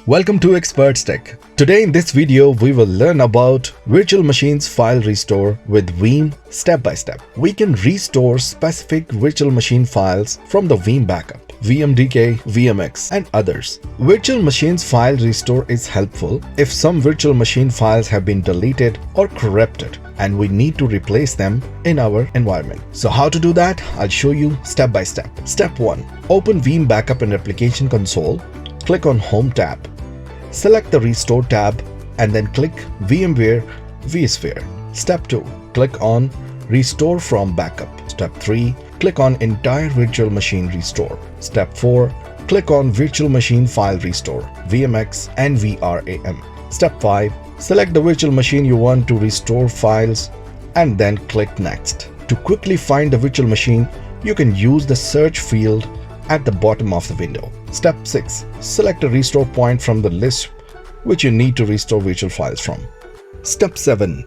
Welcome to Xpertstec. Today in this video, we will learn about virtual machines file restore with Veeam step by step. We can restore specific virtual machine files from the Veeam backup, VMDK, VMX, and others. Virtual machines file restore is helpful if some virtual machine files have been deleted or corrupted and we need to replace them in our environment. So how to do that? I'll show you step by step. Step 1. Open Veeam Backup and Replication console. Click on Home tab. Select the Restore tab and then click VMware vSphere. Step 2. Click on Restore from Backup. Step 3. Click on Entire Virtual Machine Restore. Step 4. Click on Virtual Machine File Restore, VMX and NVRAM. Step 5. Select the virtual machine you want to restore files and then click Next. To quickly find the virtual machine, you can use the search field at the bottom of the window. Step 6. Select a restore point from the list which you need to restore virtual files from. Step 7.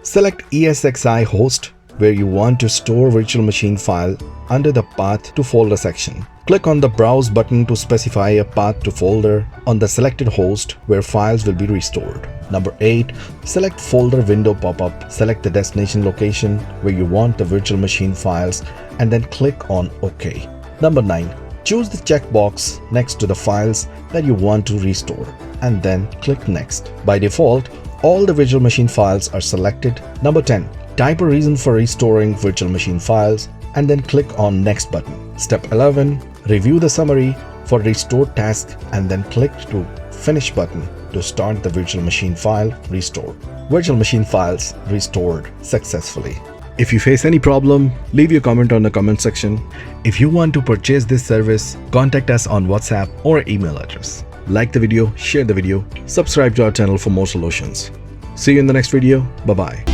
Select ESXi host where you want to store virtual machine file under the Path to Folder section. Click on the Browse button to specify a path to folder on the selected host where files will be restored. Number 8. Select Folder window pop-up. Select the destination location where you want the virtual machine files and then click on OK. Number 9. Choose the checkbox next to the files that you want to restore and then click Next. By default, all the virtual machine files are selected. Number 10. Type a reason for restoring virtual machine files and then click on Next button. Step 11. Review the summary for restored task and then click to Finish button to start the virtual machine file restore. Virtual machine files restored successfully. If you face any problem, leave your comment on the comment section. If you want to purchase this service, contact us on WhatsApp or email address. Like the video, share the video, subscribe to our channel for more solutions. See you in the next video. Bye-bye.